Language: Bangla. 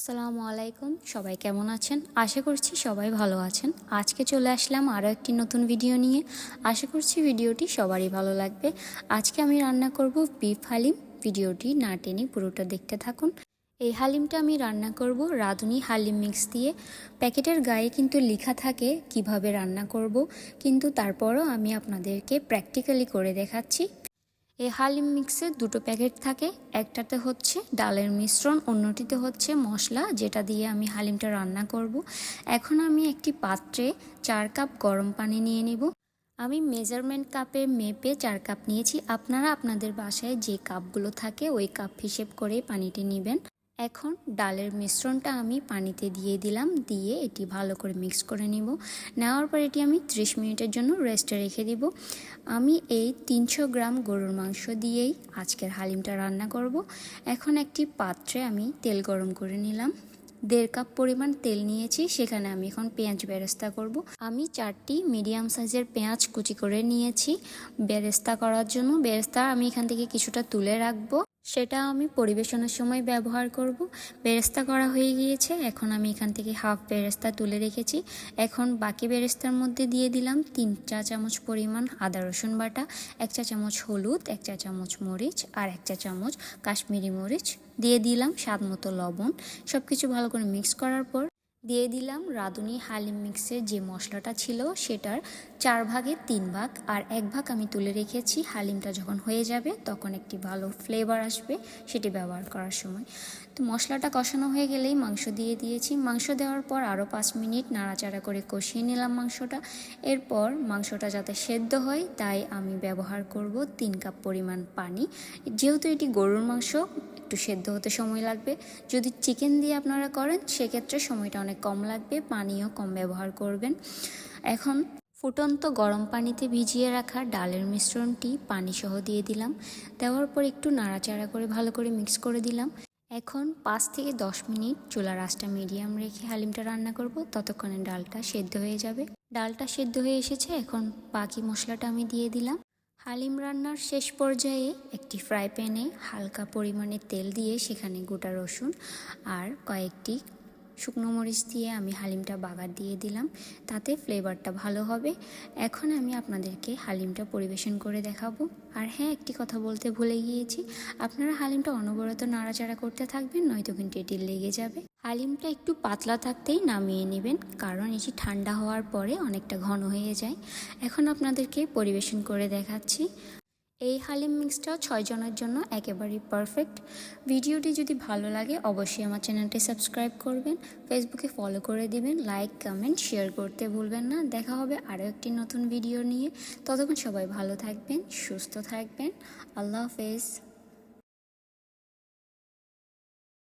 আসসালামু আলাইকুম, সবাই কেমন আছেন? আশা করছি সবাই ভালো আছেন। আজকে চলে আসলাম আরও একটি নতুন ভিডিও নিয়ে। আশা করছি ভিডিওটি সবারই ভালো লাগবে। আজকে আমি রান্না করব বিফ হালিম। ভিডিওটি না টেনে পুরোটা দেখতে থাকুন। এই হালিমটা আমি রান্না করব রাঁধুনি হালিম মিক্স দিয়ে। প্যাকেটের গায়ে কিন্তু লেখা থাকে কিভাবে রান্না করব, কিন্তু তারপরও আমি আপনাদেরকে প্র্যাকটিক্যালি করে দেখাচ্ছি। এই হালিম মিক্সে দুটো প্যাকেট থাকে, একটাতে হচ্ছে ডালের মিশ্রণ, অন্যটিতে হচ্ছে মশলা, যেটা দিয়ে আমি হালিমটা রান্না করব। এখন আমি একটি পাত্রে 4 কাপ গরম পানি নিয়ে নিব। আমি মেজারমেন্ট কাপে মেপে 4 কাপ নিয়েছি। আপনারা আপনাদের বাসায় যে কাপগুলো থাকে ওই কাপ হিসেব করে পানিটি নেবেন। এখন ডালের মিশ্রণটা আমি পানিতে দিয়ে দিলাম, দিয়ে এটি ভালো করে মিক্স করে নিব। নেওয়ার পর এটি আমি 30 মিনিটের জন্য রেস্টে রেখে দিব। আমি এই 300 গ্রাম গরুর মাংস দিয়েই আজকের হালিমটা রান্না করব। এখন একটি পাত্রে আমি তেল গরম করে নিলাম। 1.5 কাপ পরিমাণ তেল নিয়েছি, সেখানে আমি এখন পেঁয়াজ বেরেস্তা করব। আমি 4টি মিডিয়াম সাইজের পেঁয়াজ কুচি করে নিয়েছি বেরেস্তা করার জন্য। বেরেস্তা আমি এখান থেকে কিছুটা তুলে রাখবো, সেটা আমি পরিবেশনের সময় ব্যবহার করব। বেরেস্তা করা হয়ে গিয়েছে, এখন আমি এখান থেকে হাফ বেরেস্তা তুলে রেখেছি। এখন বাকি বেরেস্তার মধ্যে দিয়ে দিলাম 3 চা চামচ পরিমাণ আদা রসুন বাটা, 1 চা চামচ হলুদ, 1 চা চামচ মরিচ আর 1 চা চামচ কাশ্মীরি মরিচ, দিয়ে দিলাম স্বাদ মতো লবণ। সব কিছু ভালো করে মিক্স করার পর দিয়ে দিলাম রাঁধুনি হালিম মিক্সের যে মশলাটা ছিল সেটার 4 ভাগের 3 ভাগ, আর 1 ভাগ আমি তুলে রেখেছি। হালিমটা যখন হয়ে যাবে তখন একটি ভালো ফ্লেভার আসবে সেটি ব্যবহার করার সময়। তো মশলাটা কষানো হয়ে গেলেই মাংস দিয়ে দিয়েছি। মাংস দেওয়ার পর আরও 5 মিনিট নাড়াচাড়া করে কষিয়ে নিলাম মাংসটা। এরপর মাংসটা যাতে সেদ্ধ হয় তাই আমি ব্যবহার করব 3 কাপ পরিমাণ পানি। যেহেতু এটি গরুর মাংস, একটু সেদ্ধ হতে সময় লাগবে। যদি চিকেন দিয়ে আপনারা করেন সেক্ষেত্রে সময়টা অনেক কম লাগবে, পানিও কম ব্যবহার করবেন। এখন ফুটন্ত গরম পানিতে ভিজিয়ে রাখা ডালের মিশ্রণটি পানি সহ দিয়ে দিলাম। দেওয়ার পর একটু নাড়াচাড়া করে ভালো করে মিক্স করে দিলাম। এখন 5 থেকে 10 মিনিট চুলার আঁচটা মিডিয়াম রেখে হালিমটা রান্না করব, ততক্ষণে ডালটা সেদ্ধ হয়ে যাবে। ডালটা সেদ্ধ হয়ে এসেছে, এখন বাকি মশলাটা আমি দিয়ে দিলাম। হালিম রান্নার শেষ পর্যায়ে একটি ফ্রাই প্যানে হালকা পরিমাণে তেল দিয়ে সেখানে গোটা রসুন আর কয়েকটি শুকনো মরিচ দিয়ে আমি হালিমটা বাগার দিয়ে দিলাম, তাতে ফ্লেভারটা ভালো হবে। এখন আমি আপনাদেরকে হালিমটা পরিবেশন করে দেখাবো। আর হ্যাঁ, একটি কথা বলতে ভুলে গিয়েছি, আপনারা হালিমটা অনবরত নাড়াচাড়া করতে থাকবেন, নয়তো কিন্তু এটি লেগে যাবে। হালিমটা একটু পাতলা থাকতেই নামিয়ে নেবেন, কারণ এটি ঠান্ডা হওয়ার পরে অনেকটা ঘন হয়ে যায়। এখন আপনাদেরকে পরিবেশন করে দেখাচ্ছি। এই হালিম মিক্সটা 6 জনের জন্য একেবারেই পারফেক্ট। ভিডিওটি যদি ভালো লাগে অবশ্যই আমার চ্যানেলটি সাবস্ক্রাইব করবেন, ফেসবুকে ফলো করে দিবেন, লাইক কমেন্ট শেয়ার করতে ভুলবেন না। দেখা হবে আরও একটি নতুন ভিডিও নিয়ে। ততক্ষণ সবাই ভালো থাকবেন, সুস্থ থাকবেন। আল্লাহ হাফেজ।